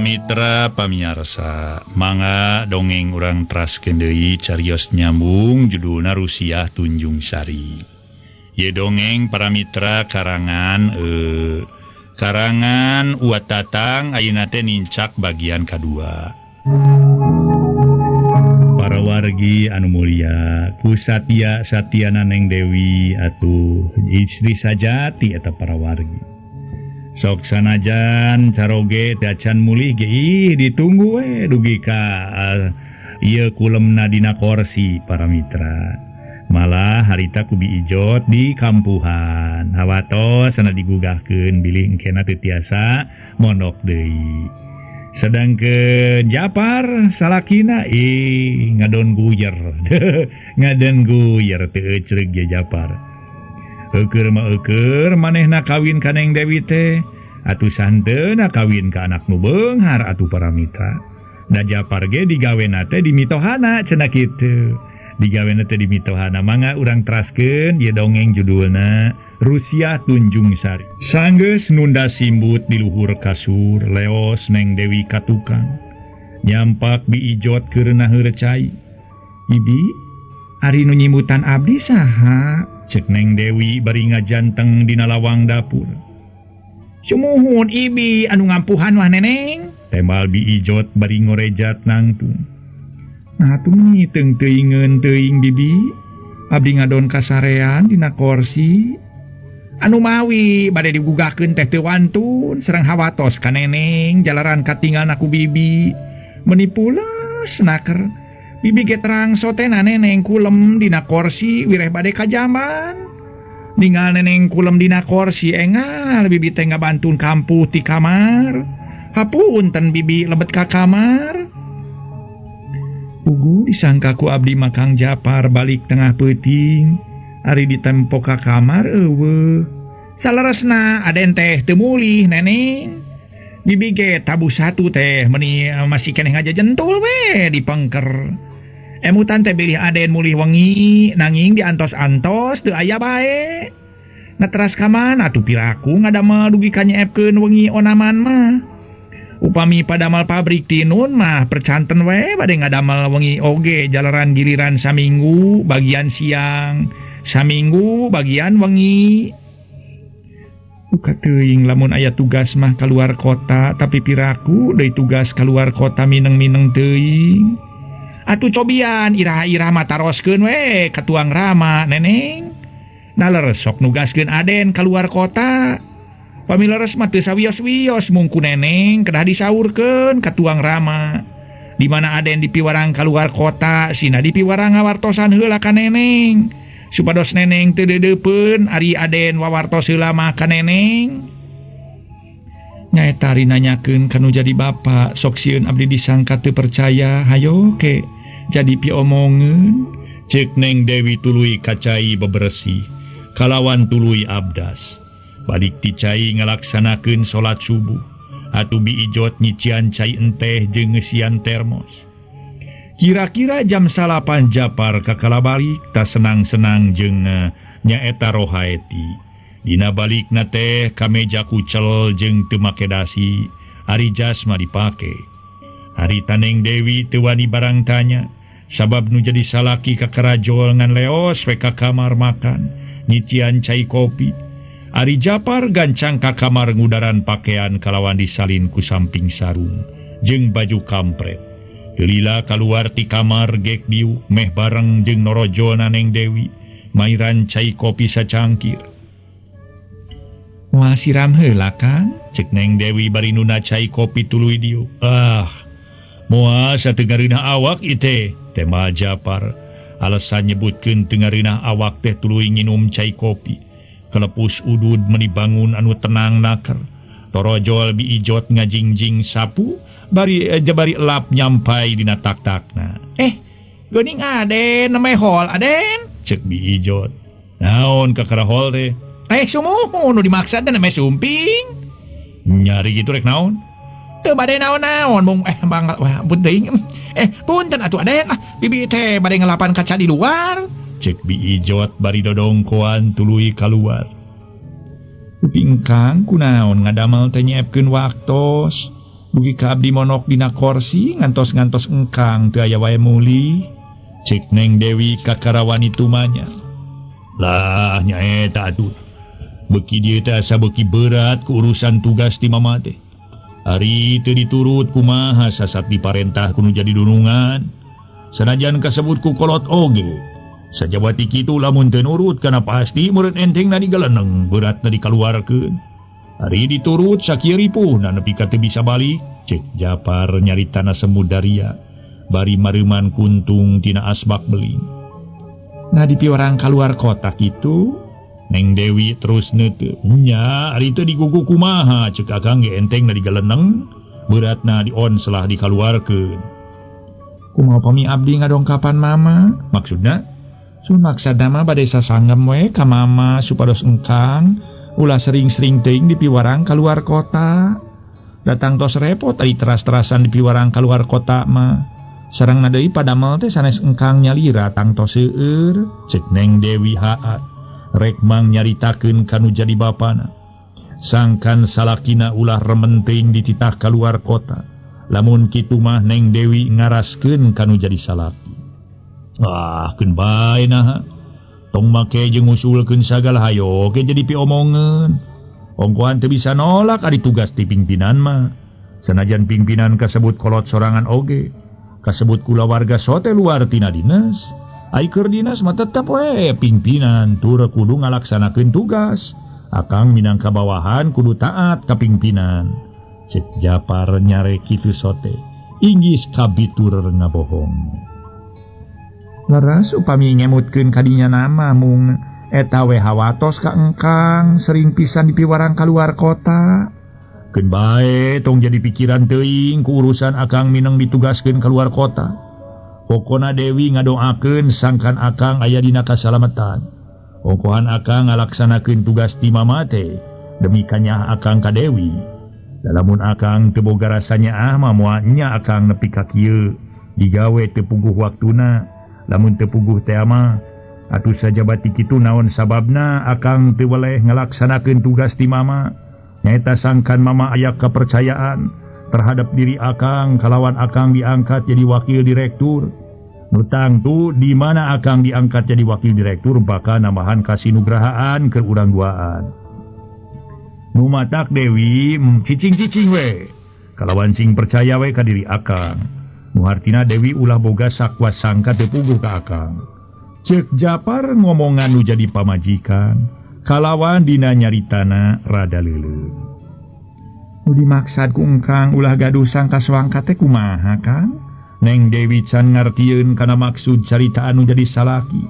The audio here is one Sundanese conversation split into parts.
Mitra pamiarsa manga dongeng urang traskeun deui carios nyambung judulna Rusiah Tunjung Sari. Ye dongeng para mitra karangan Uat Tatang ayeuna teh nincak bagian kadua. Para wargi anu mulia, ku Satyana Neng Dewi atuh istri sajati eta para wargi. Sok sanajan caroge dacan mulih ge ditunggu we dugi ka ieu kulemna dina kursi para mitra. Malah harita ku biijot di kampuhan. Hawatos sana digugahkeun bilih engkena teu tiasa mondok deui. Sedangkeun Japar salakina ngadon guyer. Ngadon guyer teu ecreug ge Japar. Euker manehna kawin ka Neng Dewi teh atuh santeuna kawin ka anak nu beunghar atuh para mitra. Da Japar ge digawena teh di mitohana cenah kitu. Digawena teh di mitohana mangga urang teraskeun ieu dongeng judulna Rusiah Tunjung Sari. Sanggeus nunda simbut di luhur kasur leos Neng Dewi ka tukang. Nyampak biijot keurna heureuk cai. Bibi, ari nu nyimbutan abdi saha? Cek Neng Dewi bari ngajanteng dina lawang dapur. Sumuhun Ibi anu ngampuhan wah Neneng. Tembal biijot bari ngorejat nangtung. Nah tumi teung teuingeun teuing Bibi. Abdi ngadon kasarean dina kursi. Anu mawi bade digugahkeun teh teu wantun sareng hawatos ka Neneng jalaran katinggal aku Bibi. Meuni pules naker. Bibi ge terang sotena Neneng kulem dina kursi wireh bade ka jaman. Ninggal Neneng kulem dina kursi engal Bibi teh ngabantun kampuh ti kamar. Hapunten Bibi lebet ka kamar. Pugu disangka ku abdi makang Japar balik tengah peuting. Ari ditempo ka kamar eueuh. Saleresna aden teh teu mulih Neneng. Bibi ge tabuh satu teh meuni masih keneh ngajajentul we dipengker. Emutan teh bilih aden mulih wengi nanging diantos-antos teu aya bae. Natras ka mana atuh piraku ngadamel dugi ka nyeepkeun wengi onaman mah. Upami padamal pabrik tinun mah percanten we bade ngadamel wengi oge jalaran giliran saminggu bagian siang, saminggu bagian wengi. Buka teuing lamun aya tugas mah kaluar kota tapi piraku deui tugas kaluar kota mineng-mineng teuing. Atuh cobian irah-irah mataroskeun we ka tuang Rama Neneng. Naleres sok nugaskeun aden kaluar kota. Pamileres mah teu sawios-wios mungku Neneng kedah disaurkeun ka tuang Rama. Di mana aden dipiwarang kaluar kota sina dipiwarang ngawartosan heula ka Neneng. Supados Neneng teu deudeupeun ari aden wawartos heula mah ka Neneng. Nyaeta ari nanyakeun kanu jadi bapa sok sieun abdi disangka teu percaya hayo ke jadi piomongeun. Cek Neng Dewi tuluy kacai bebersih kalawan tuluy abdas balik ti cai ngalaksanakeun salat subuh atuh biijot nyician cai enteh jeung ngeusian termos. Kira-kira jam 8 Japar kakala balik ta senang-senang jeung nyaeta rohaeti. Dina balikna teh kameja kucel jeung teu make dasi ari jas mah dipake. Hari Neng Dewi teu wani barang tanya sabab nu jadi salaki ka karajol ngan leos we ka kamar makan nyician cai kopi. Ari Japar gancang ka kamar ngudaran pakaian kalawan disalin ku samping sarung jeung baju kampret. Lila kaluar ti kamar gek biu meh bareng jeung norojolna Neng Dewi mairan cai kopi sacangkir. Wah siram heula Kang, cek Neng Dewi bari nuna cai kopi tuluy diuk. Moal sateungareunah awak ite, tema Japar. Alasan nyebutkeun teungareunah awak teh tuluy nginum cai kopi. Kelepus udud meuni bangun anu tenang naker. Torojol biijot ngajingjing sapu bari elap nyampai dina tak-takna. Geuning aden namehol aden, cek biijot. Naon kakarahol teh? Sumuhun nu dimaksud teh name sumping. Nyari gitu rek naon? Teu bade naon-naon mung bun teuing. Punten atuh aden bibi teh bade ngelapan kaca di luar. Cek biijot bari dodongkoan tuluy kaluar. Uping Kang kunaon ngadamel teh nyiepkeun waktos. Bugi ka abdi monok dina korsi ngantos-ngantos engkang teu aya wae muli. Cek Neng Dewi ka karawan itu manya. Lah nyaeta atuh. Beki dieu teh asa beki berat ku urusan tugas ti mama teh. Ari teu diturut kumaha sasat diparentah kudu jadi dunungan. Sanajan kasebut ku kolot oge. Sajabati kitu lamun teu nurut kana pasti meureun entengna digaleneng beratna dikaluarkeun. Ari diturut sakieu ripuhna nepi ka teu bisa balik, cek Japar nyaritana semut daria bari mareuman kuntung tina asbak beling. Nah di piwarang kaluar kota kitu Neng Dewi terus neuteu. Nya ari teu digugu kumaha cek akang ge entengna digaleneng beratna dionslah dikaluarkeun. Kumaha pami abdi ngadongkapan mama? Maksudna sun maksudna mah bade sasanggem we ka mama supados engkang ulah sering-sering teuing di piwarang kaluar kota. Datang tos repot ari teras-terasan di piwarang kaluar kota mah. Sareng deui padamel teh sanes engkang nyalira tang tos seueur, cek Neng Dewi haat. Rek mang nyaritakeun kanu jadi bapana. Sangkan salakina ulah remen teuing dititah kaluar kota. Lamun kitu mah Neng Dewi ngaraskeun kanu jadi salaki. Keun bae naha. Tong make jeung ngusulkeun sagala hayo ke jadi piomongeun. Ongkohan teu bisa nolak ari tugas ti pimpinan mah. Sanajan pimpinan kasebut kolot sorangan oge, kasebut kula warga sote luar tina dinas. Ai keur dinas mah tetep we pimpinan tur kudu ngalaksanakeun tugas. Akang minangka bawahan kudu taat ka pimpinan. Cek Japar nyare kitu sote. Inggis kabitur ngabohong. Leres upami ngemutkeun kadinya nama mung eta we hawatos ka engkang sering pisan di piwarang kaluar kota. Keun bae tong jadi pikiran teuing ku urusan akang mineng ditugaskeun kaluar kota. Pokona Dewi ngadoakeun sangkan akang aya dina kasalametan. Ongkohan akang ngalaksanakeun tugas ti mama teh demi kanyah akang ka Dewi. Lamun akang teu boga rasanya mah moal nya akang nepi ka kieu digawe teu puguh waktuna. Lamun teu puguh teh mah atuh sajabati kitu naon sababna akang teu weleh ngalaksanakeun tugas ti mama. Nyaeta sangkan mama aya kepercayaan terhadap diri akang kalawan akang diangkat jadi wakil direktur. Nutang tu di mana akang diangkat jadi wakil direktur bakal nambahan kasinugrahaan ke urang duaan. Nu matak Dewi cicing-cicing we. Kalawan sing percaya we ka diri akang. Nu hartina Dewi ulah boga sakwa sangka teu puguh ka akang. Cek Japar ngomongan nu jadi pamajikan kalawan dina nyaritana rada leuleuh. Nu dimaksad ku engkang ulah gaduh sangka swangka teh kumaha Kang? Neng Dewi can ngartieun kana maksud carita anu jadi salaki.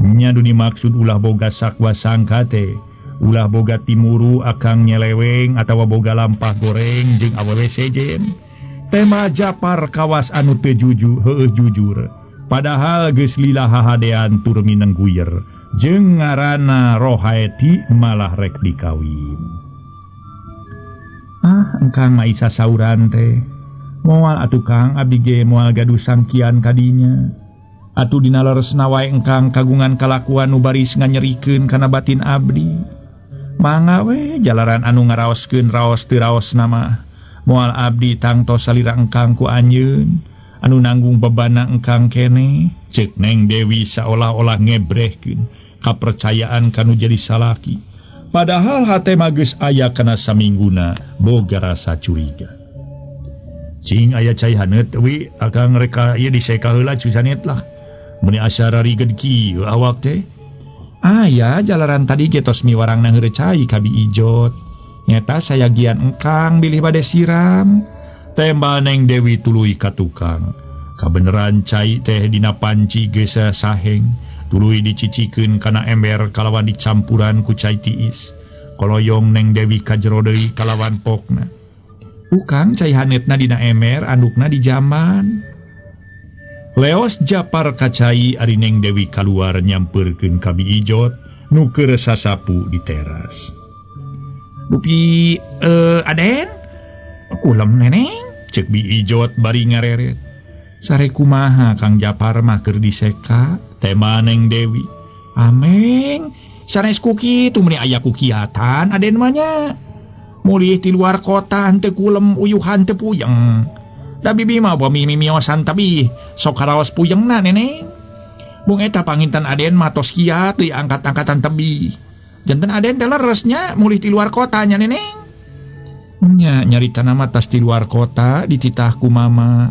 Nya nu dimaksud ulah boga sakwa sangka teh ulah boga timuru akang nyeleweng atawa boga lampah goreng jeung awewe sejen. Tema Japar kawas anu teu jujur, padahal geus lila hahadean tur mineng guyer jeung ngaranna Rohaeti malah rek dikawin. Engkang mah isa sauran teh. Moal atuh Kang abdi ge moal gaduh sangkian kadinya. Atuh dina leresna wae engkang kagungan kalakuan nu baris nganyerikeun kana batin abdi. Mangga we jalaran anu ngaraoskeun raos teu raosna mah. Moal abdi tangtos salira engkang ku anjeun anu nanggung bebana engkang kene. Cek Neng Dewi saolah-olah ngebrehkeun kapercayaan kanu jadi salaki. Padahal hate mah geus aya kana samingguna boga rasa curiga. Cing aya cai haneut wi akang reka ieu diseka heula cusanet lah. Muni asyara riged kieu awak teh. Aya jalaran tadi getos miwarangna heureuh cai ka Bi Ijot. Nyata saya gian engkang bilih bade siram. Tembal Neng Dewi tuluy ka tukang. Kabeneran cai teh dina panci geus saheng. Tuluy dicicikeun kana ember kalawan dicampuran ku cai tiis. Koloyong Neng Dewi ka jero deui kalawan pokna. Ukang cai hanetna dina ember andukna di jaman. Leos Japar ka cai ari Neng Dewi kaluar nyampeurkeun ka Bi Ijot nu keur sasapu di teras. Bupi Aden? Kulem neneng? Cek Bi Ijot bari ngareret. Sare kumaha Kang Japar mah keur diseka? Tema Neng Dewi. Ameng, sanes kuki tu meni aya kukiatan Aden mah nya. mulih di luar kota henteu kulem uyuhan teu puyeng. Da bibi mah bomi mimiosan tapi sok karaos puyengna neneng. Bung eta panginten aden matos kiat teu angkat-angkatan tebi. Janten aden teh leresnya mulih di luar kotanya neneng. Nya nyarita nama tas di luar kota dititah ku mama.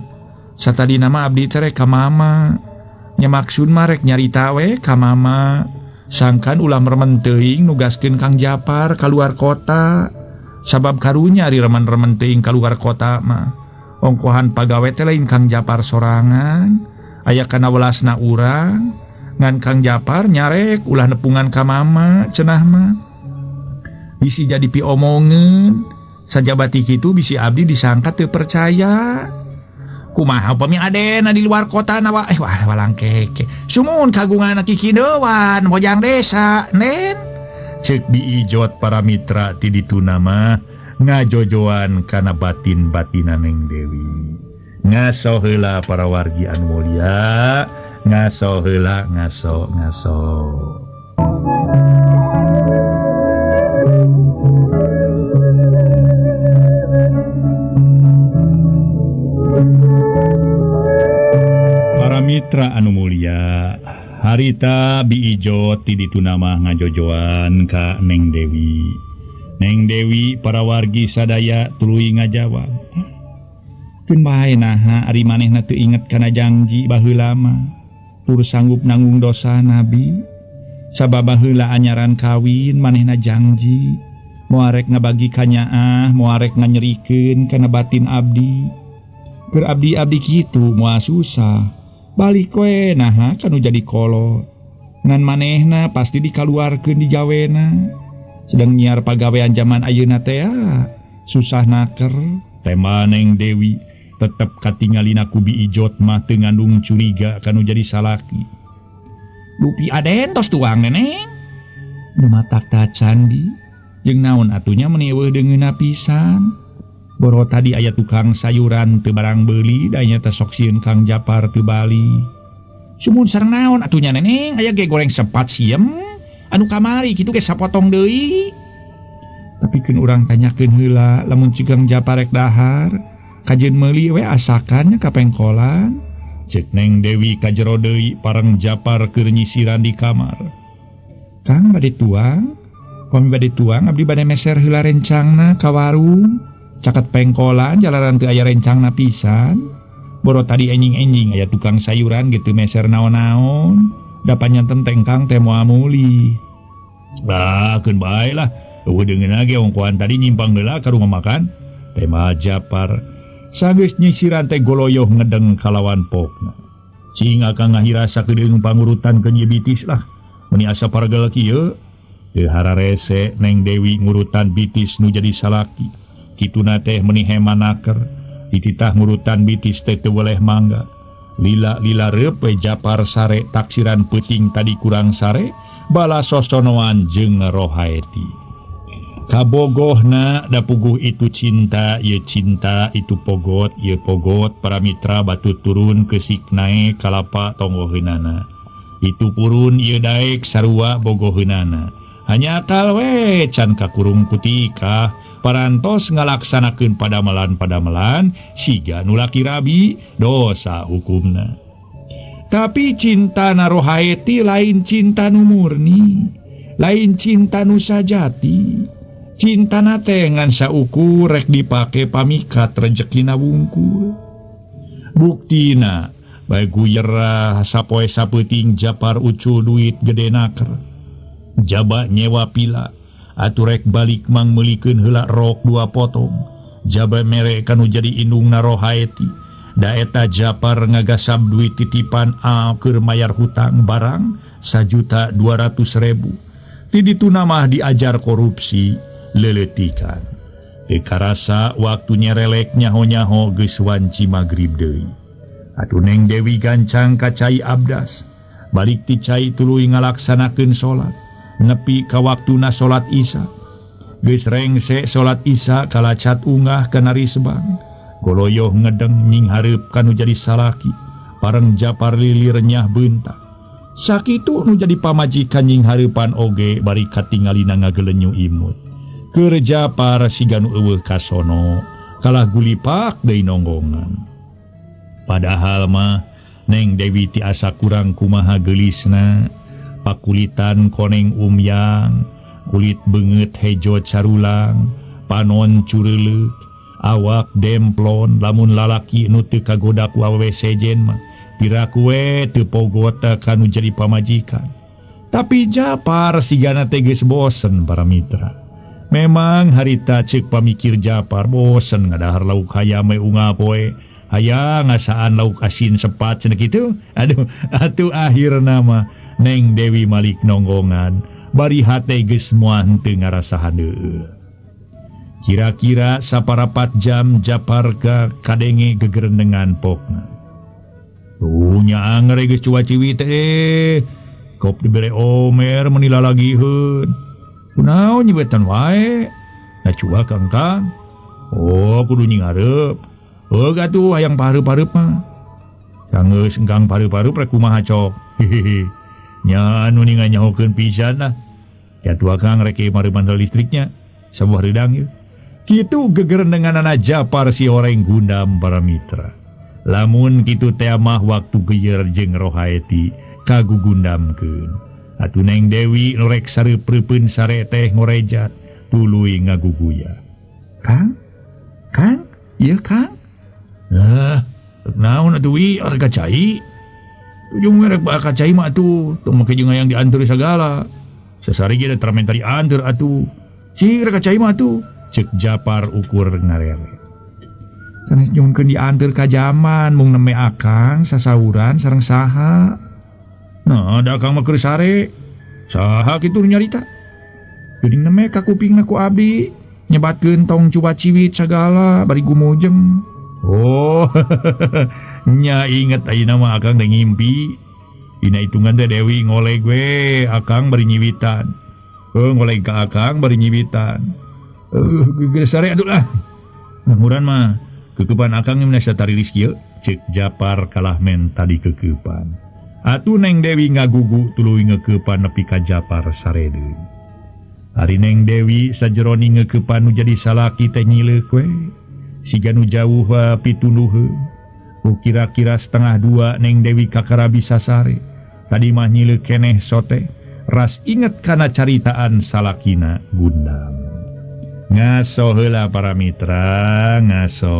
Satadi nama abdi teh ka mama. Nya maksud mah rek nyarita we ka mama. Sangkan ulah remen teuing nugaskeun Kang Japar ka luar kota. Sabab karunya ari remen-remen teuing ka luar kota mah. Ongkohan pagawe teh lain Kang Japar sorangan, aya kana welasna urang, ngan Kang Japar nyarek ulah nepungan ka mama cenah mah. Bisi jadi piomongeun, sajabati kitu bisi abdi disangka teu percaya. Kumaha upami adena di luar kota na wah walang keke. Sumun kagungan kikidewan mojang desa, nen. Cek diijot para mitra ti ditu nama ngajojoan kana batin-batinan Neng Dewi. Ngaso heula para wargi anu mulia, ngaso heula ngaso. Para mitra anu mulia, harita biijot ti ditu nama ngajojoan ka Neng Dewi. Neng Dewi para wargi sadaya tuluy ngajawab. Keun bae naha ari manehna teu inget kana janji baheula mah. Tur sanggup nanggung dosa Nabi. Sabab baheula anyaran kawin manehna janji moal arek ngabagi kanyaah, moal arek nganyerikeun kana batin abdi. Keur abdi-abdi kitu moal susah. Balik we naha kanu jadi kolot. Ngan manehna pasti dikaluarkeun di gawena. Sedang nyiar pagawean zaman ayeuna teh susah naker. Tema Neng Dewi tetep katingalina ku biijot mah teu ngandung curiga kanu jadi salaki. Lupi aden tos tuang neneng. Nu matak ta candi jeung naon atunya meuni eueuh deungeunna pisan. Boro tadi aya tukang sayuran teu barang beuli da nya teh sok sieun Kang Japar teu bali. Sumun sareng naon atunya neneng aya ge goreng sepat siem. Anu kamari kitu ge sapotong deui. Tapi keun urang tanyakeun heula lamun si Kang Japar rek dahar, kajeun meuli we asakan nya ka pengkolan. Ceuk Neng Dewi ka jero deui pareng Japar keur nyisiran di kamar. Kang bade tuang, pami bade tuang abdi bade meser heula rencangna ka warung. Caket pengkolan jalaran teu aya rencangna pisan. Boro tadi enjing-enjing aya tukang sayuran gitu meser naon-naon. Dapannya tenteng Kang teh moal muli. Keun bae lah. Eueuh deungeunna ge ongkoan tadi nyimpang heula ka rumah makan. Tema Japar sageus nyisiran teh goloyoh ngedeng kalawan pokna. Cing akang ngahirasa kedeung pangurutan ke bitis lah. Meni asa pargel kieu. Teu hararese Neng Dewi ngurutan bitis nu jadi salaki. Kituna teh meni hemanaker. Dititah ngurutan bitis teh teu boleh mangga. Lila reupe Japar sare taksiran peuting tadi kurang sare bala sosonoan jeung rohaeti. Kabogohna da puguh itu cinta itu pogot ieu pogot para mitra batu turun keusik nae kalapa tonggoheunana. Itu purun ieu daek sarua bogoheunana. Hanya akal we can kakurung kutika parantos ngalaksanakeun padamelan siga nu laki rabi dosa hukumna. Tapi cinta na rohaeti lain cinta nu murni, lain cinta nu sajati. Cinta na teh ngan saukur rek dipake pamikat rezekina wungkul. Buktina bae guyerah sapoe sapeuting Japar ucul duit gede naker. Jaba nyewa pila aturek balik mang meulikeun heula rok 2 potong. Jaba mere kanu jadi indungna rohaeti. Da eta Japar ngagasab duit titipan keur mayar hutang barang 1.200.000. Ti ditu mah diajar korupsi leletikan. Karasa waktu nyerelek nyaho-nyaho geus wanci magrib deui. Atuh Neng Dewi gancang ka cai abdas. Balik ti cai tuluy ngalaksanakeun salat. Nepi ka waktuna salat Isya. Geus rengse salat Isya kalacat unggah kana risbang. Goloyoh ngedeng nying hareup kanu jadi salaki. Pareng Japar lilir nyah beuntak. Sakitu nu jadi pamajikan nying hareupan oge bari katingalina ngagelenyu imut. kerja para siganu eueuh kasono kalah gulipak deui nonggongan. Padahal mah Neng Dewi tiasa kurang kumaha gelisna, pakulitan koneng umyang, kulit beungeut hejo carulang, panon cureuleuh, awak demplon, lamun lalaki nu teu kagoda ku awewe sejen mah piraku we teu pogota kanu jadi pamajikan. Tapi Japar sigana teh geus bosen para mitra. Memang harita ceuk pamikir Japar bosen ngadahar lauk hayam we unga poe, hayang ngasaan lauk asin sepat cenah kitu. Aduh, atuh akhirna mah Neng Dewi malik nonggongan, bari hate geus moal henteu ngarasahan deui. Kira-kira saparapat jam Japar kadenge gegerendengan pokna. Nyaang geus cuaci teh kop dibere omer menila lagiheun. Kunaon nyibetan wae? Na cua Kang. Oh, kudu ngarep. Heug atuh hayang pareup-pareup mah. Sanggeus engkang pareup-pareup rek kumaha cok. Hehehe. Nya anu ninga nyahokeun pisan lah. Ya tua Kang rek mareupan listriknya. Sabuah redang ieu. Kitu gegerendenganana Japar si horeng gundam para mitra. Lamun kitu teh mah waktu geuyeur jeung rohaeti kagugundamkeun. Atuh Neng Dewi norek sareupreupeun sare teh ngorejat tuluy ngaguguya. Kang? Ieu Kang? Naon atuh wi harga cai? Tujung merek baka cai mah atuh, tong make jeung hayang dianteur sagala. Sasari ge da tramentari anteur atuh. Cing rek cai mah atuh, ceuk Japar ukur ngarere. Sanes nyungkeun dianteur ka jaman mung neme akang sasauran sareng saha. Nah, ada Kang mah keur sare. Saha kitu nyarita? Geuning neme ka kupingna ku abdi, nyebatkeun tong cuba ciwit sagala bari gumujeng. Oh, nya inget ayeuna mah Akang teh ngimpi. Dina hitungan teh Dewi ngoleg we Akang bari nyiwitan. Ngoleg ka Akang bari nyiwitan. Geus sare aduh lah. Ngahuran mah keukepan Akang geus satari rizki yeuh, ceuk Japar kalah men tadi keukepan. Atuh Neng Dewi ngagugu tuluy ngeukepan nepi ka Japar sare deui. Ari Neng Dewi sajeroni ngeukepan nu jadi salaki teh nyileuk we. Siga nu jauh pituduheun. Kira-kira 1:30 Neng Dewi kakarabi sasare. Tadi mah nyileuk keneh sote. Ras inget kana caritaan salakina gundam. Ngaso heula para mitra, ngaso.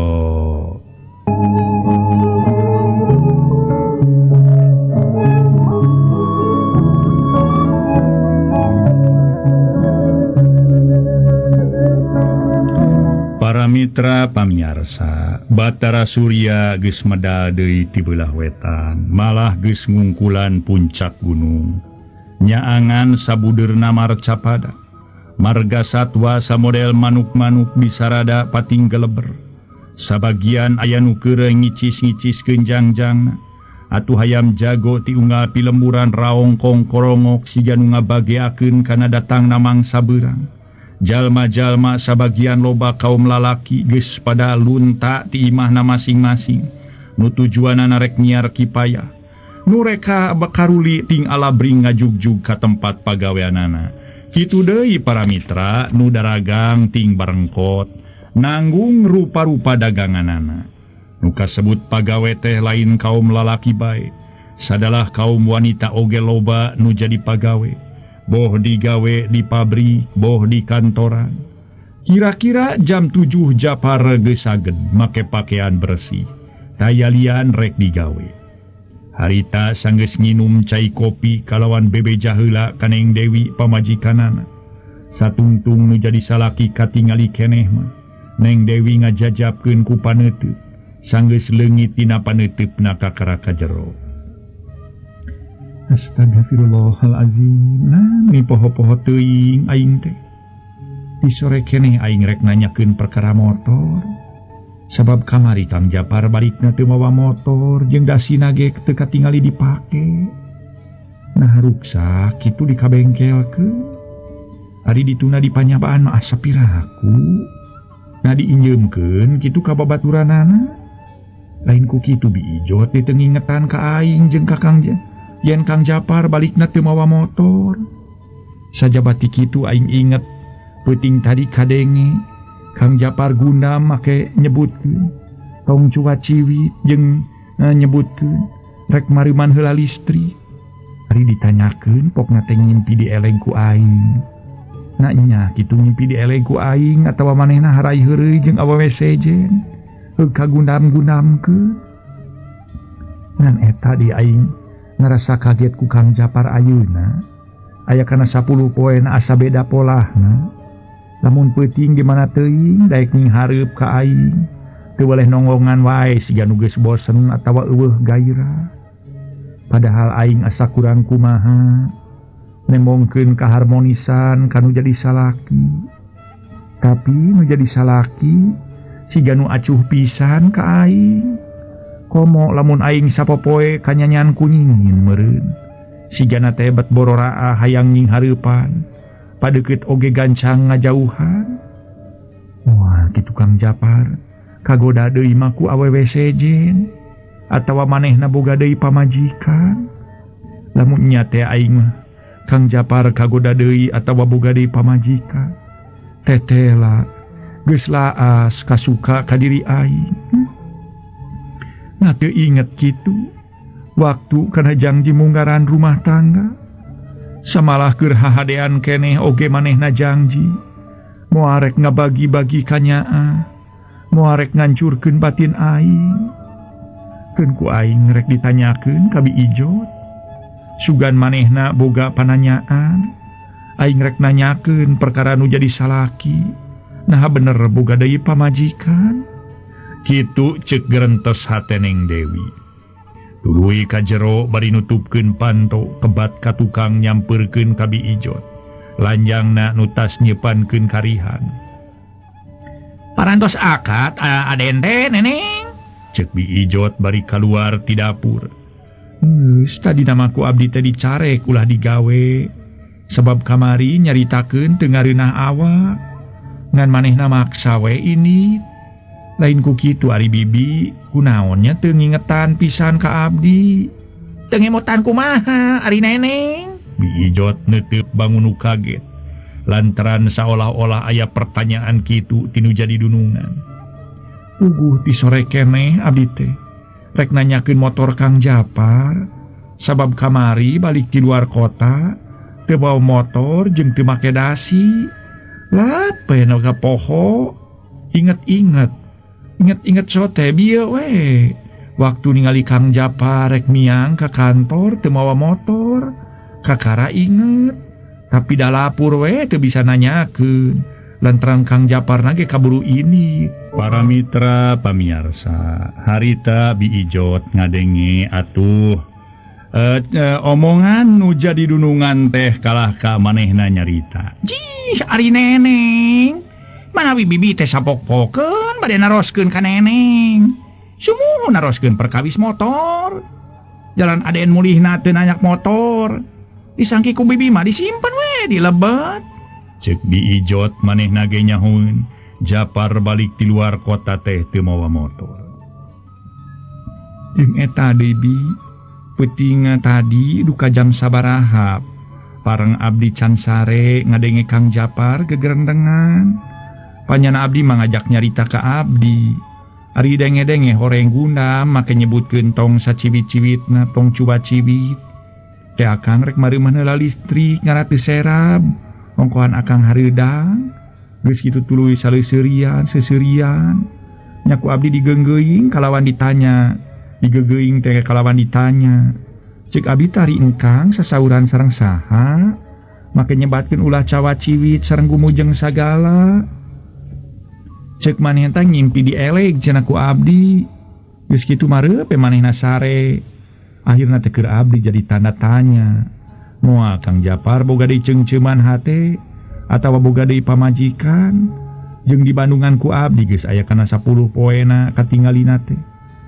Para mitra pamiarsa, Batara Surya geus medal deui ti beulah wetan, malah geus ngungkulan puncak gunung. Nyaangan sabudeurna marcapada. Marga satwa samodel manuk-manuk bisarada pating geleber. Sabagian aya nu keureng ngicis-ngicis keunjangjangna. Atuh hayam jago ti unggal pilemburan raongkong korongok siga nu ngabageakeun kana datangna mangsa beurang. Jalma-jalma sabagian loba kaum lalaki geus pada lunta ti imahna masing-masing. Nu tujuanna rek nyiar kipayah. Nu reka bakaruli ting alabring ngajugjug ka tempat pagaweanana. Kitu deui para mitra nu daragang ting barengkot nanggung rupa-rupa daganganana. Nu kasebut pagawe teh lain kaum lalaki bae. Sadalah kaum wanita oge loba nu jadi pagawe. Boh digawe di pabrik, boh di kantoran. Kira-kira jam 7 Japar geus saged make pakaian bersih. Tayalian rek digawe. Harita sanggeus nginum cai kopi kalawan bebeja heula ka Neng Dewi pamajikanana. Satungtung nu jadi salaki katingali keneh mah. Neng Dewi ngajajabkeun ku paneuteut. Sanggeus leungit tina paneuteupna ka karaka jero. Astagfirullahalazim. Nah, mi poho-poho teuing aing teh. Di sore keneh aing rek nanyakeun perkara motor. Sabab kamari Kang Japar balikna teu mawa motor jeung dasina ge teu katingali dipake. Nah ruksak kitu dikabengkelkeun. Ari dituna dipanyabaan mah asa piraku. Nah diinjeumkeun kitu ka babaturanana. Lain ku kitu biijot teu ngingetan ka aing jeung ka Kang yen Kang Japar balikna teu mawa motor. Sajabati kitu aing inget puting tadi kadenge Kang Japar Gundam make nyebutkeun tong cuwa ciwit jeung nyebutkeun rek mariman heula listrik. Ari ditanyakeun pokna teh ngimpi dieleng ku aing. Na nya kitu ngimpi dieleng ku aing atawa manehna harai heureuy jeung awewe sejen heug kagundam-gundamkeun. Ngan eta di aing ngerasa kaget ku Kang Japar ayeuna aya kana 10 poena asa beda polahna. Lamun peuting di mana teuing daek ning hareup ka aing teu boleh nonggongan wae siga nu geus bosen atawa eueuh gairah. Padahal aing asa kurang kumaha nembongkeun kaharmonisan kanu jadi salaki. Tapi nu jadi salaki siga nu acuh pisan ka aing. Komo lamun aing sapopoe kanyanyan kunyingin meureun sigana teh bet bororaa hayang nying hareupan padeukeut oge gancang ngajauhan. Wah kitu Kang Japar kagoda deui mah ku awewe sejen atawa manehna boga deui pamajikan. Lamun nya teh aing mah Kang Japar kagoda deui atawa boga deui pamajikan tetela geus laas kasuka ka diri aing. Nah teu inget kitu waktu kana janji munggaran rumah tangga samalah keur hahadean keneh oge manehna janji moal arek ngabagi-bagi kanyaa moal arek ngancurkeun batin aing. Keun ku aing rek ditanyakeun ka Bi Ijot sugan manehna boga pananyaan aing rek nanyakeun perkara nu jadi salaki nah bener boga deui pamajikan. Kitu ceuk gerentes hateneng Dewi. Tuluy ka jero bari nutupkeun panto kebat ka tukang nyampeurkeun ka Bi Ijot. Lanjangna nu tas nyeupankeun karihan. Parantos akad aden teh neneng. Ceuk Bi Ijot bari kaluar ti dapur. Geus tadi namaku abdi teh dicarek ulah digawe. Sebab kamari nyaritakeun teu ngareunah awak. Ngan manehna maksa we ini. Lain ku kitu ari bibi kunaonnya teu ngingetan pisan ka abdi. Teu ngemotan kumaha ari neneng. Bi Ijot neuteuk bangun kaget lantaran saolah-olah aya pertanyaan kitu tinu jadi dunungan. Puguh ti sore keneh abdi teh rek nanyakeun motor Kang Japar sabab kamari balik ti luar kota teu bawa motor jeung teu make dasi. Lape nu ka poho Inget sote bieu we. Waktu ningali Kang Japar rek miang ka kantor teu mawa motor. Kakara inget. Tapi da lapur we teu bisa nanyakeun. Lantaran Kang Japar nage kaburu ini. Para mitra pamiarsa, harita Bi Ijot ngadenge atuh omongan nu jadi dunungan teh kalah ka manehna nyarita. Jih ari neneng. Manawi bibi teh sapok-pokeun bade naroskeun ka neneng. Sumuh naroskeun perkawis motor. Jalan aden mulihna teu nanyak motor. Disangki ku bibi mah disimpen we di lebet. Ceuk Bi Ijot manehna ge nyahoeun Japar balik di luar kota teh teu mawa motor. Jeung eta deui Bi, peuting tadi duka jam sabaraha pareng abdi can sare ngadenge Kang Japar gegerendengan. Panyana abdi mangajak nyarita ka abdi. Ari denge-denge horeng Gundam make nyebutkeun tong saciwit-ciwitna tong cuba ciwit. Teh akang rek mariman heula listrik ngara teu serab. Ongkohan akang hareudang. Geus kitu tuluy saleuseurian. Nyaku abdi digeunggeuing kalawan ditanya. Digegeuing teh kalawan ditanya. Ceuk abdi tari engkang sasauran sareng saha? Make nyebatkeun ulah cawa ciwit sareng gumujeng sagala. Ceuk manehna teh ngimpi dieleg cenah ku abdi. Geus kitu mareup manehna sare. Akhirna teh keur abdi jadi tanda tanya. Moal Kang Japar boga deui ceungceuman hate atawa boga deui pamajikan. Jeung di Bandungan ku abdi geus aya kana 10 poena katinggalina teh.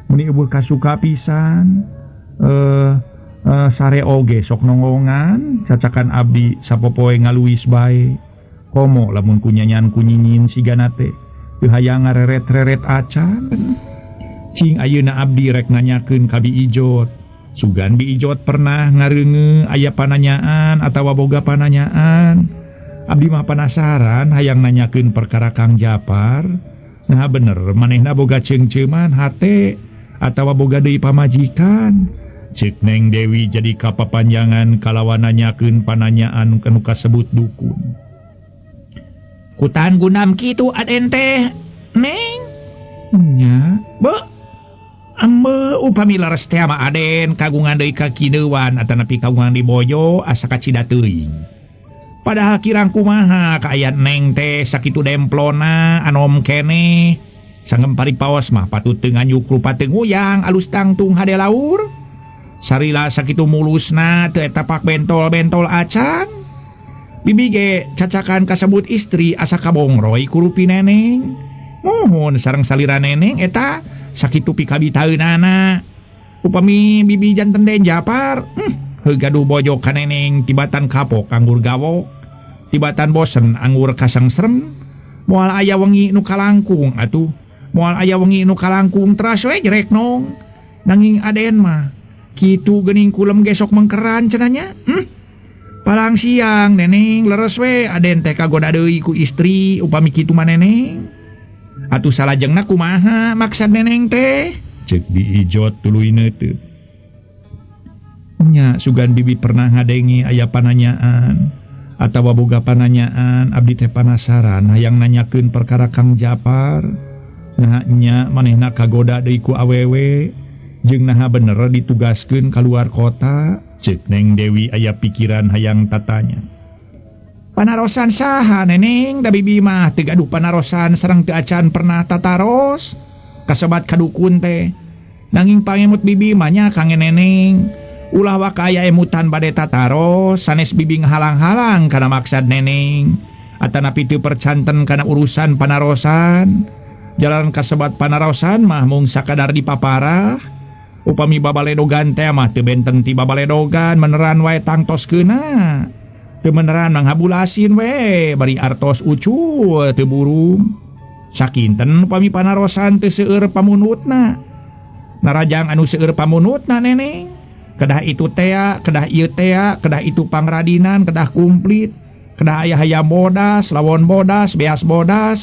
Muni eueuh kasuka pisan. Sare oge sok nonggongan cacakan abdi sapopoe ngaluis bae. Komo lamun kunyanyan kunyingin sigana teh. Teu hayang ngareret-reret acan. Cing ayeuna abdi rek nanyakeun ka Bi Ijot. Sugan Bi Ijot pernah ngareungeun aya pananyaan atawa boga pananyaan Abdi mah penasaran hayang nanyakeun perkara Kang Japar. Nah bener manehna boga ceungceuman hate atawa boga deui pamajikan. Cek Neng Dewi jadi kapapanjangan kalawan nanyakeun pananyaan kanu kasebut dukun. Kutaan gunam kitu aden teh Neng nya be ambe upami leres teh mah aden kagungan deui ka Kineuan atanapi kagungan di Boyo asa kacida teuing. Padahal kirang kumaha kaayat Neng teh sakitu demplona anom kene sangem paripaos mah patut teu nganyuk rupa teu nguyang alus tangtung hade laur sarila sakitu mulusna teu eta pak bentol-bentol acan bibi ge cacakan kasebut istri asa kabongroy ku rupi neneng mohon sareng salira neneng eta sakitu pikabitaeunana upami bibi janten Den Japar gaduh bojok ka neneng tibatan kapok anggur gawok tibatan bosen anggur kasengsrem moal aya wengi nu kalangkung atuh moal aya wengi nu kalangkung teras we jerek nong nanging aden mah kitu geuning kulem gesok mengkeran cenanya palang siang neneng leres we aden teh kagoda deui ku istri upami kitu mah neneng atuh salajengna kumaha maksad neneng teh cek diijot tuluy neuteut. Nya sugan bibi pernah ngadengi aya pananyaan atawa boga pananyaan abdi teh penasaran hayang nanyakeun perkara Kang Japar. Nah nya manehna kagoda deui ku awewe jeung naha bener ditugaskeun ka luar kota. Cek Neng Dewi aya pikiran hayang tatanya. Panarosan saha neneng da bibi mah teu gaduh panarosan sareng teu acan pernah tataros kasebat kadukun teh. Nanging pangemut bibi mah nya kangen neneng ulah wakaya emutan bade tataros sanes bibi ngahalang-halang kana maksad neneng atanapi teu percanten kana urusan panarosan jalan kasebat panarosan mah mung sakadar dipaparah upami babaledogan teh mah teu benteng ti babaledogan meneran wae tangtoskeuna teu meneran manghabulasin we bari artos ucul teu burung sakinten upami panarosan teu seueur pamunutna narajang anu seueur pamunutna neneng kedah itu tea, kedah ieu tea, kedah itu pangradinan, kedah kumplit, kedah aya hayam bodas, lawon bodas, beas bodas,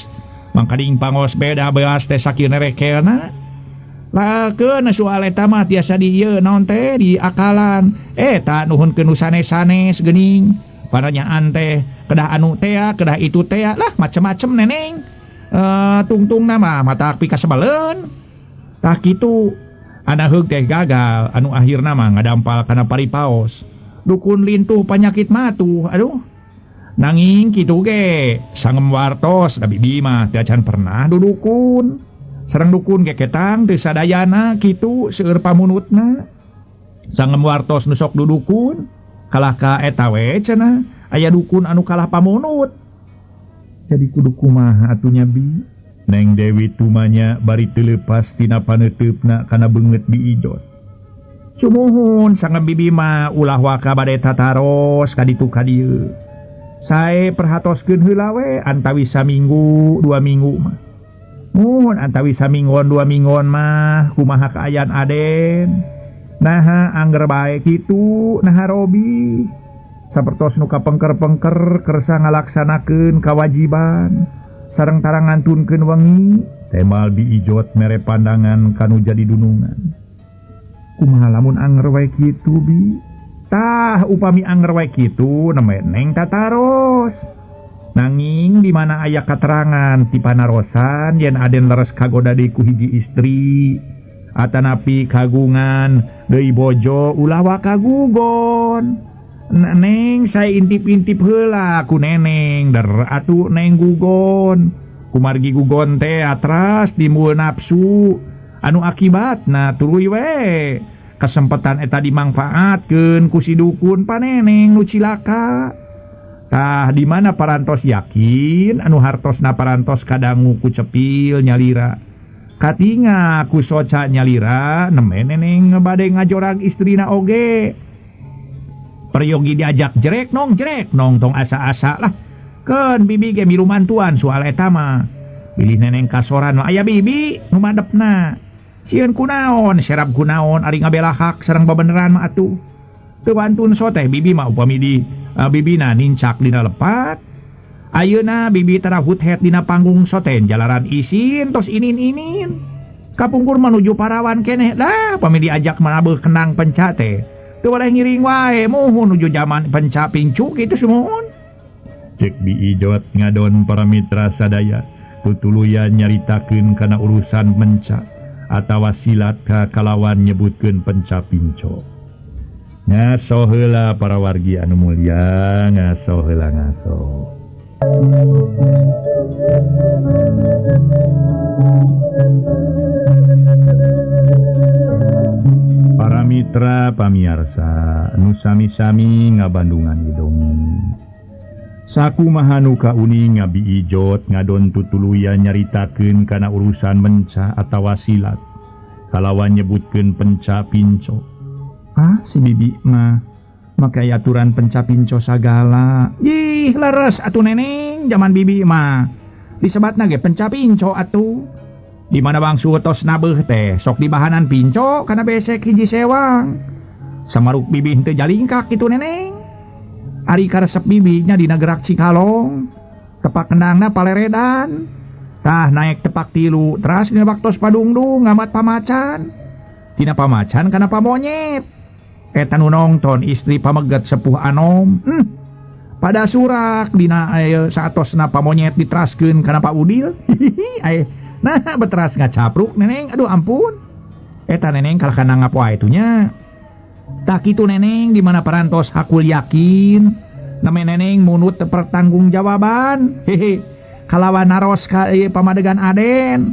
mangkading pangos beda beas teh sakieu nerekelna. Lakeun soal eta mah tiasa di ieu naon teh di akalan. Eta nuhunkeun nu sanes-sanes geuning. Pananyaan teh kedah anu tea, kedah itu tea, lah macem-macem neneng. Tungtungna mah matak pikasebaleun. Tah kitu ada heug teh gagal anu akhirna mah ngadampal kana paripaos dukun lintuh panyakit matuh aduh nanging kitu ge sangem wartos da bibi mah teu acan pernah dudukun sareng dukun ge ketang teu sadayana kitu seueur pamunutna sangem wartos nu sok dudukun kalah ka eta we cenah aya dukun anu kalah pamunut jadi kudu kumaha atunya bi. Neng Dewi tumanya bari teu leupas tina paneteupna kana beungeut diijot. Sumuhun sangem bibi mah ulah waka bade tataros ka ditu ka dieu. Sae perhatoskeun heula we antawi saminggu 2 minggu mah. Muhun antawi saminggon 2 minggon mah kumaha kaayaan aden. Naha angger bae kitu naha Robi. Sapertos nu kapengker-pengker kersa ngalaksanakeun kawajiban. Sareng tarang ngantunkeun wengi temal diijot mere pandangan kanu jadi dunungan. Kumaha lamun anger wae kitu bi? Tah upami anger wae kitu neng tataros. Nanging di mana aya katerangan ti panarosan yen aden leres kagoda deui ku hiji istri atanapi kagungan deui bojo ulah wakagugon. Neng saya intip-intip heula ku neneng der atuh neng gugon kumargi gugon teh atras timbul nafsu anu akibatna tuluy we kesempatan eta dimangfaatkeun ku si dukun paneneng nu cilaka. Tah di mana parantos yakin anu hartosna parantos kadangu ku cepil nyalira katinga ku soca nyalira nemen neneng bade ngajorag istrina oge. Peryogi diajak jerek nong tong asa-asa lah keun bibi ge milu mantuan soal eta mah bilih neneng kasoran aya bibi nu madepna sieun kunaon serap kunaon ari ngabelahak sareng babeneran mah atuh teu wantun so teh bibi mah upami di bibina nincak dina lepat Ayeuna bibi tara huthead dina panggung soten jalaran isin tos inin kapungkur menuju parawan keneh lah pami diajak manabeuh kenang penca teh teu boleh ngiring wae muhun nuju zaman penca pincu kitu semuhun. Cek Biijot ngadon para mitra sadaya tutuluyan nyaritakeun kana urusan penca atawa silat ka kalawan nyebutkeun penca pinco. Ngaso heula para wargi anu mulya, ngaso heula ngaso. Para mitra pamiarsa nu sami-sami ngabandungan dongeng. Sakumaha nu kauni Biijot ngadon tutuluyan nyaritakeun kana urusan menca atawa silat kalawan nyebutkeun penca pinco. Si bibi mah makai aturan penca pinco sagala. Ih leres atuh neneng zaman bibi mah disebatna ge penca pinco atuh. Di mana bangsu tos nabeuh teh sok dibahanan pinco kana besek hiji sewang. Samaruk bibi henteu jalingkak kitu neneng. Ari karesep bibinya dina gerak Cikalong tepak kendangna Paleredan. Tah naik tepak 3 teras dina baktos padungdung ngamat pamacan. Dina pamacan kana pamonyet. Eta nu nongton istri pameget sepuh anom. Pada surak dina saatosna pamonyet diteraskeun kana Pak Udil. Nah beteras ngacapruk neneng. Aduh ampun. Eta neneng kalahkan nanggap wae itunya. Tak kitu neneng di mana parantos hakul yakin name neneng munut pertanggung jawaban. Kalawan naros ka pamadegan Aden.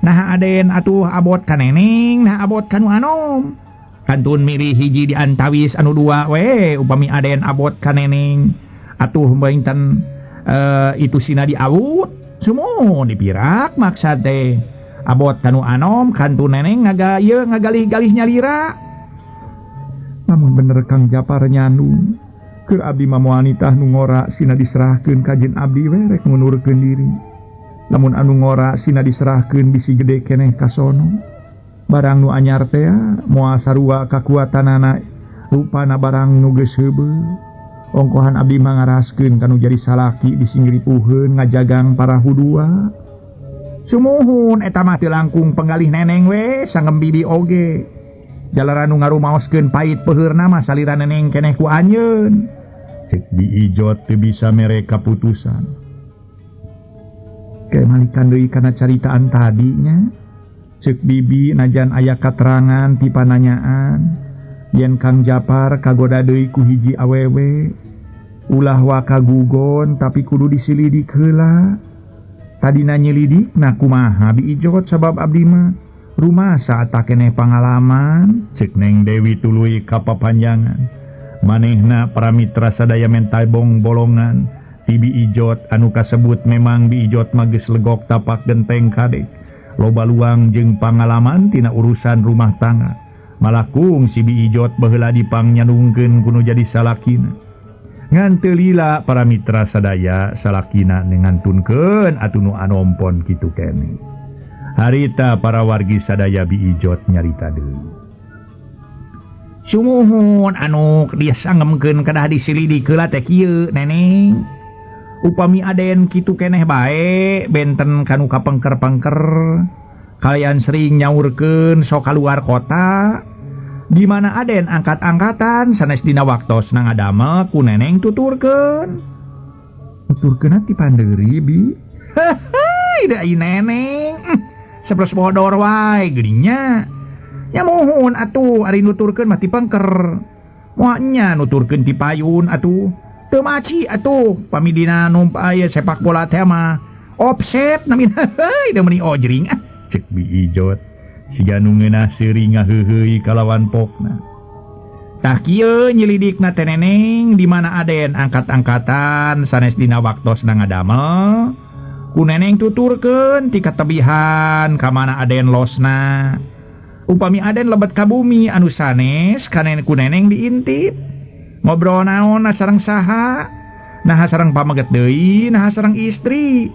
Nah Aden atuh abot ka neneng, nah abot ka nu anom. Kantun milih hiji di antawis anu 2 we upami Aden abot ka neneng atuh beinten itu sina diawut semua dipirak maksad teh abot ka nu anom kantun neneng ngagalih-galih nyalira. Namun bener Kang Japar nyandung keur abdi mah moal nitah nu ngora sina diserahkeun ka jin abdi we rek ngundurkeun diri. Lamun anu ngora sina diserahkeun bisi gede keneh ka sono. Barang nu anyar teh moal sarua kakuatanana rupana barang nu geus heubeul. Ongkohan abdi mah ngaraskeun kanu jadi salaki disinggripuheun ngajagang para hudua. Sumuhun eta mah teu langkung penggalih neneng we sangem bibi oge. Jalaran nu ngarumaoskeun pait peuheurna mah salira neneng keneh ku anjeun. Cek Biijot teu bisa mere kaputusan. Kemalikan deui kana caritaan tadinya. Cek bibi najan aya katerangan ti pananyaan yen Kang Japar kagoda deui ku hiji awewe ulah wa kagugon tapi kudu disilidik heula. Tadina nyelidikna kumaha Biijot sabab abdi mah rumasa tak keneh pangalaman. Cek Neng Dewi tuluy kapapanjangan manehna para mitra sadaya mental bolongan ti Biijot anu kasebut memang Biijot mah geus legok tapak genteng kadek. Loba luang jeung pangalaman tina urusan rumah tangga. Malakung si Biijot baheula dipangnyanungkeun kuno jadi salakina. Ngan teu lila para mitra sadaya salakina ngantunkeun atuh nu anompon kitu keneh. Harita para wargi sadaya Biijot nyarita deui. Sumuhun anu dia sangemkeun kedah disilidik heula teh kieu neneng. Upami Aden kitu keneh bae benten kanu kapengker-pengker kalian sering nyaurkeun sok kaluar kota di mana Aden angkat-angkatan sanes dina waktos nang ngadamel ku neneng tuturkeun ti pandeuri bi. Ida neneng sepros bodor wae geuninnya. Ya mohon atuh ari nuturkeun mah ti pengker. Moal nya nuturkeun ti payun atuh. Teu maci atuh pamidina numpa aya sepak bola teh mah offset namin da meuni ojring. Cek Biijot siga nu ngeunah seuring ngaheuheuy kalawan pokna. Tah kieu nyelidikna teh neneng di mana Aden angkat-angkatan sanes dina waktos na ngadamel ku neneng tuturkeun ti katebihan ka mana Aden losna. Upami Aden lebet ka bumi anu sanes kana ku neneng diintip. Ngobrol naon sareng saha? Nah sareng pameget deui, nah sareng istri.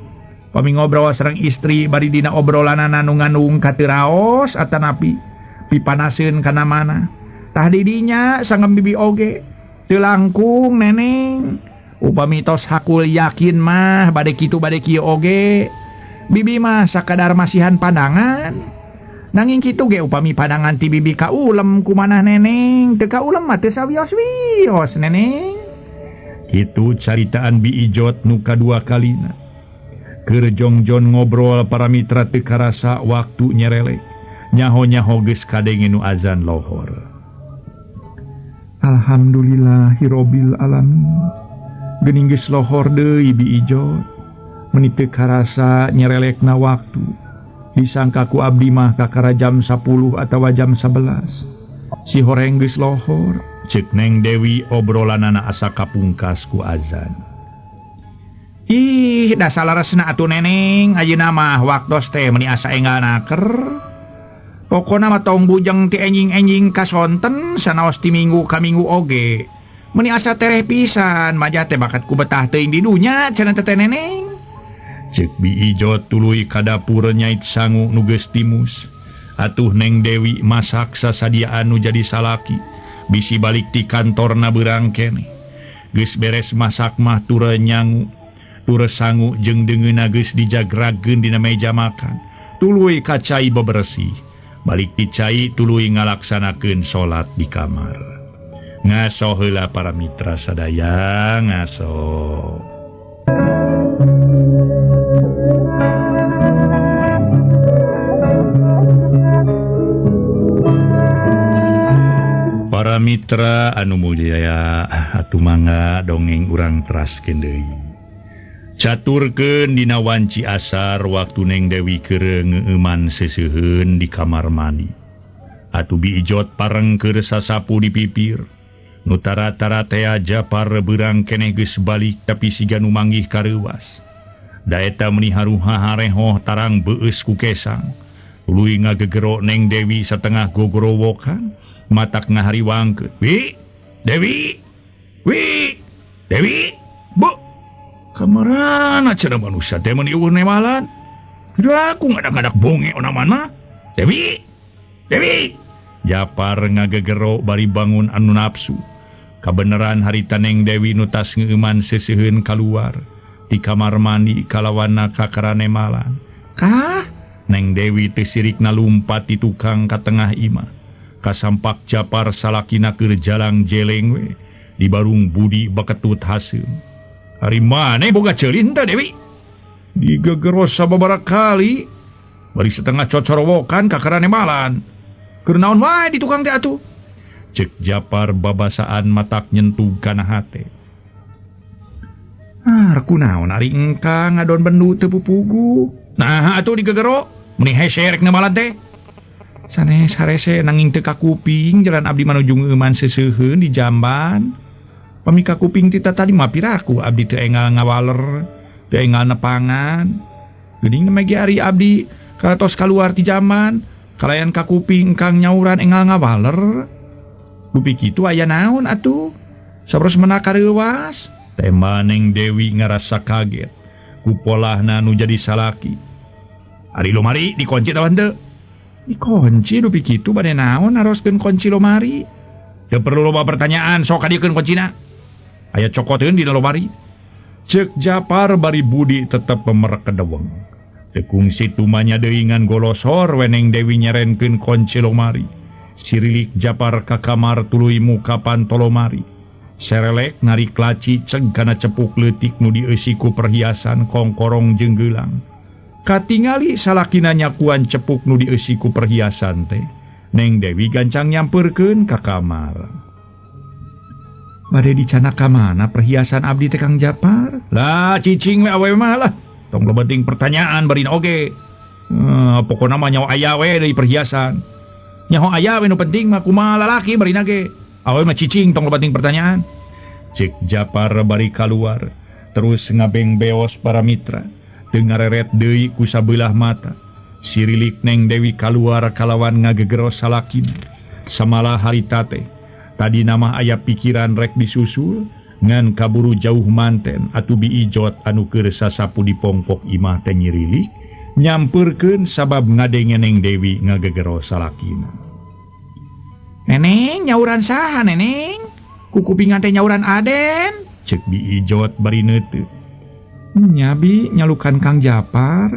Pami ngobrol sareng istri bari dina obrolanana nu ngandung katiraos atanapi pipanaseun kana mana. Tah didinya sangem bibi oge teu langkung neneng upami tos hakul yakin mah bade kitu bade kieu oge. Bibi mah sakadar masihan pandangan. Nanging kitu ge upami pandangan ti bibi ka ulem kumanah neneng, teu ka ulem mah teu sawios-wios neneng. Kitu caritaan Bi Ijot nu kadua kalina. Keur jongjon ngobrol para mitra teu karasa waktu nyerelek. Nyaho-nyaho geus kadenge nu azan lohor. Alhamdulillahirobbil alamin. Geuning geus lohor deui Bi Ijot. Meuni teu karasa nyerelekna waktu. Disangka ku abdi mah kakara jam 10 atawa jam 11. Si horeng geus lohor. Ceuk Neng Dewi obrolanana asa kapungkas ku azan. Ih, da salaresna atuh neneng, ayeuna mah waktos teh meuni asa enggal naker. Pokona mah tong bujeng ti enjing-enjing kasonten sanaos ti minggu ka minggu oge. Meuni asa tereh pisan, majah teh bakat ku betah teuing di dunya cenah teh neneng. Ceuk Bi Ijot tuluy ka dapur nyait sangu nu geus timus. Atuh Neng Dewi masak sasadiaan nu jadi salaki. Bisi balik ti kantorna beurang keneh. Geus beres masak mah ture nyangu, ture sangu jeung deungeunna geus dijagrageun dina meja makan. Tuluy ka cai bebersih. Balik ti cai tuluy ngalaksanakeun salat di kamar. Ngaso heula para mitra sadaya, ngaso. Para mitra anu mulia atuh mangga dongeng urang teraskeun deui. Caturkeun dina wanci asar waktu Neng Dewi keur ngeuman seseuheun di kamar mandi. Atuh Bi Ijot pareng keur sasapu di pipir. Nu tara-tara teh Japar beurang keneh geus balik tapi siga nu manggih kareuwas. Da eta meuni haruha harehoh tarang beueus ku kesang. Tuluy ngagegero Neng Dewi satengah gogorowokan. Matak ngahariwangkeun. Wi, Dewi, wi, Dewi, bu, kamarana cenah manusia teh meuni eueuh nemalan. Dah aku ngadak-ngadak bonge onaman mah. Dewi, Dewi. Japar ngagegero bari bangun anu nafsu. Kabeneran harita Neng Dewi nu tas ngeuman seseuheun kaluar di kamar mandi kalawanna kakara nemalan. Kah? Neng Dewi teh sirikna lumpat di tukang ka tengah imah. Kasampak Japar salakina keur jalang jeleng we di barung budi baketut haseum. Ari maneh boga ceulin teh Dewi? Digegeros sababaraha kali. Bari setengah cocorowokan kakara nemalan. Keur naon wae di tukang teh atuh? Ceuk Japar babasaan matak nyentuh kana hate. Kunaon ari engkang ngadon bendu teu pupugu. Nah atuh digegero meuni hese rek nemalan teh. Sanes harese nanging teu kakuping jalan abdi manuju ngeuman seseuheun di jamban. Pamika kuping ti tadi mah piraku abdi teu enggal ngawaler, teu enggal nepangan. Geuning mah ge ari abdi kalatos kaluar ti jamban, kalayan kakuping engkang nyauran enggal ngawaler. Dupi kitu aya naon atuh? Saberos meunang kareuwas. Tema Neng Dewi ngarasa kaget ku polahna nu jadi salaki. Ari lomari dikunci tawan teu? Dikunci dupi kitu bade naon naroskeun kunci lomari? Teu perlu loba pertanyaan, sok kadiekeun kuncina. Aya cokoteun dina lomari. Ceuk Japar bari budi tetep pemerek kedeweng. Teu kungsi tumanya deui ngan golosor we Neng Dewi nyerenkeun kunci lomari. Sirilik Japar ka kamar tuluy muka pantolomari. Serelek narik laci ceg kana cepuk leutik nu dieusi ku perhiasan kongkorong jeung geulang. Katingali salakina nyakuan cepuk nu dieusi ku perhiasan teh. Neng Dewi gancang nyampeurkeun ka kamar. Bade dicana ka mana perhiasan abdi teh Kang Japar? Lah cicing we awewe mah lah. Tong leubeting pertanyaan barin oge. Pokona mah nyaho aya we deui perhiasan. Nyaho aya we nu penting mah kumaha lalaki barina ge. Awewe mah cicing tong leubeting pertanyaan. Ceuk Japar bari kaluar terus ngabeng beos para mitra. Teu ngareret deui ku sabelah mata. Sirilik Neng Dewi kaluar kalawan ngagegero salakina. Samalah harita teh. Tadi nama aya pikiran rek disusul ngan kaburu jauh manten atuh Bi Ijot anu keur sasapu di pongpok imah teh nyirilik nyampeurkeun sabab ngadenge Neng Dewi ngagegero salakina. Neneng nyauran saha neneng? Ku kupingan teh nyauran Aden. cek Bijot bari neuteut. Nyabi nyalukan Kang Japar.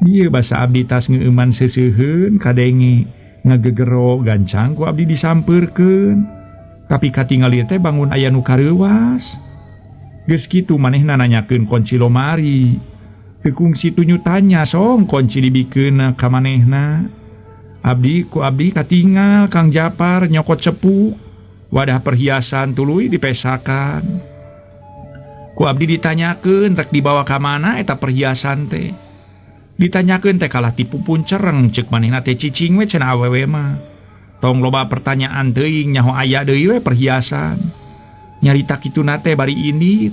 Dieu basa abdi tas ngeuman seseuheun kadenge ngagegero gancang ku abdi disampeurkeun. Tapi katingali teh bangun aya nu kareuwas. Geus kitu manehna nanyakeun kunci lomari. Teu kungsi tunyutanya song kunci dibikeun ka manehna. Abdi katingal Kang Japar nyokot sepuk. Wadah perhiasan tuluy dipesakan. Ku abdi ditanyakeun rek dibawa ka mana eta perhiasan teh. Ditanyakeun teh kalah tipu pun cereng ceuk manehna teh cicing we cenah awewe mah. Tong loba pertanyaan teuing nyaho aya deui we perhiasan. Nyarita kituna teh bari indit.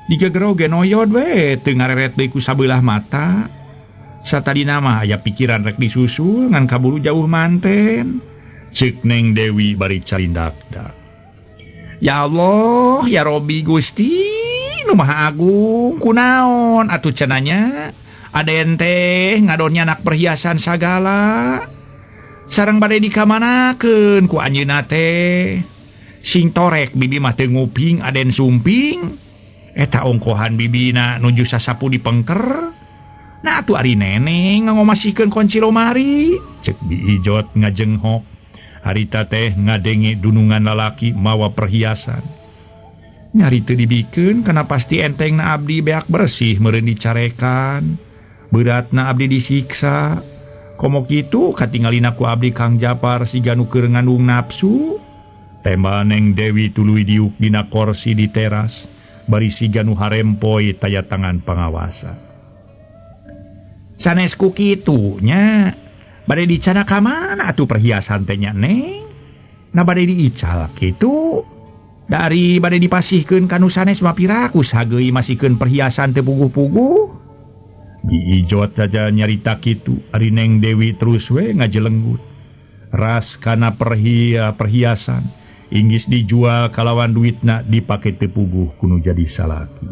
Digegero ge noyod we teu ngareret deui ku sabelah mata. Satadina mah aya pikiran rek disusul ngan kaburu jauh manten. Ceuk Neng Dewi bari carindakdak. Ya Allah, ya Robbi Gusti, nu Maha Agung, kunaon atuh cenanya? Aden teh ngadonnya anak perhiasan sagala. Sareng bade dikamanakeun ku anjeunna teh. Sing torek bibi mah teu nguping aden sumping. Eta ongkohan bibina nuju sasapu dipengker. Nah atuh ari neneng ngagomasikeun kunci lomari. Cek Bijot ngajenghok. Harita teh ngadenge dunungan lalaki mawa perhiasan. Nyari teu dibikeun kana pasti entengna abdi beak bersih meureun dicarekan. Beratna abdi disiksa. Komo kitu katingalina ku abdi Kang Japar siga nu keur ngandung nafsu. Tema Neng Dewi tuluy diuk dina kursi di teras bari siga nu harempoy taya tangan pangawasa. Sanes ku kitu nya bade dicana ka mana atuh perhiasan teh nya Neng? Na bade diical kitu. Dari bade dipasihkeun ka nu sanes mah pirakus hageui masihkeun perhiasan teu puguh-puguh. Bijot saja nyarita kitu, ari Neng Dewi terus we ngajelenggut. Ras kana perhiasan, inggis dijual kalawan duitna dipake teu puguh kudu jadi salaki.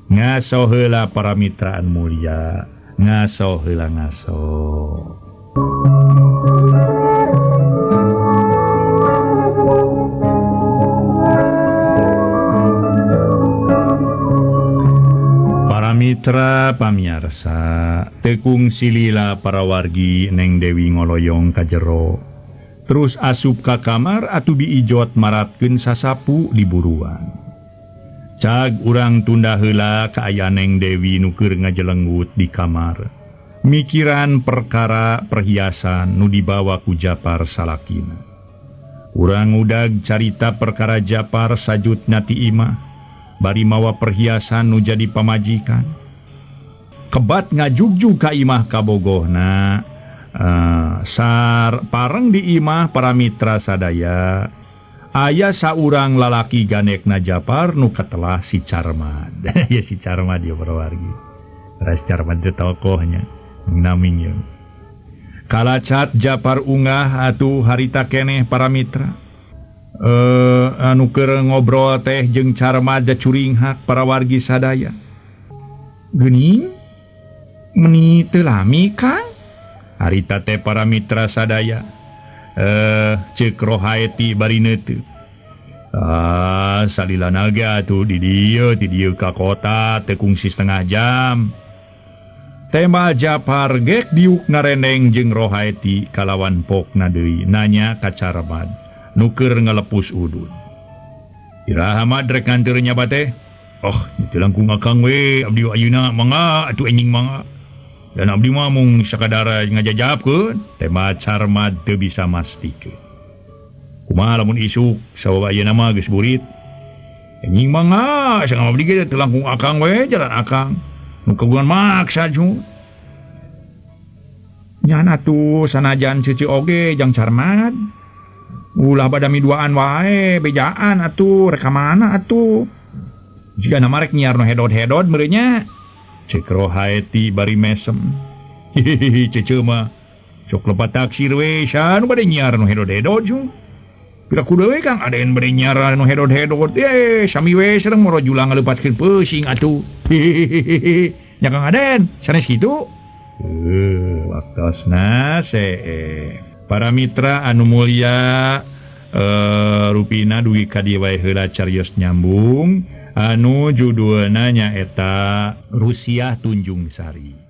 Ngaso heula para mitraan mulia, ngaso heula ngaso. Mitra pamiarsa tekung silila para wargi Neng Dewi ngoloyong ka jero terus asup ka kamar atuh Bijot maratkeun sasapu di buruan. Cag urang tunda heula ka aya Neng Dewi nu keur ngajelenggut di kamar mikiran perkara perhiasan nu dibawa ku Japar salakina. Urang udag carita perkara Japar sajutna ti imah bari mawa perhiasan nu jadi pamajikan. Kebat ngajugjug ka imah kabogohna. Sar pareng di imah para mitra sadaya. Aya saurang lalaki ganekna Japar nu katelah si Carmad. Ya si Carmad ya para wargi. Ras Carmad teh tokohnya. Naming ya. Kalacat Japar unggah atuh harita keneh para mitra. Anu keur ngobrol teh jeung Carmad curing hak para wargi sadaya. Geuning meni teu lami Kang? Harita teh para mitra sadaya. Ceuk Rohaeti bari neuteut. Salila naga atuh di dieu ka kota teu kungsi setengah jam. Tema Japar gek diuk ngarendeng jeung Rohaeti kalawan pokna deui nanya ka Carmad. Nuker ngalepus udun. Iraha mah rek nganteur nya teh. Oh, itu langkung akang we abdi ayeuna mangga atuh enjing mangga. Dan abdi mah mung sakadar ngajajabkeun, tema Carmad teu bisa mastikeun. Kumaha lamun isuk sawa ayeuna mah geus burit. Enjing mangga, sang abdi ge teu langkung akang we jalan akang. Nu kagungan maksa ju. Nyan atuh sanajan ceuceu oge jang Carmad. Ulah badami duaan wae, bejaan atuh, rek mana atuh. Jika nama rek nyiar no hedod-hedod merenya. Cek Rohaeti bari mesem. Hihihi cece mah. Sok lepat taksir we, sanu bade nyiar no hedod-hedod ju. Pira kuda we Kang, ada yang bade nyiar no hedod-hedod. Sami we sereng moro julang ngelepatkeun peusing atuh. Hihihi. Nya Kang Aden, sanes kitu. Waktosna para mitra anu mulya rupina dugi ka dieu wae heula carios nyambung anu judul nanya eta Rusia Tunjung Sari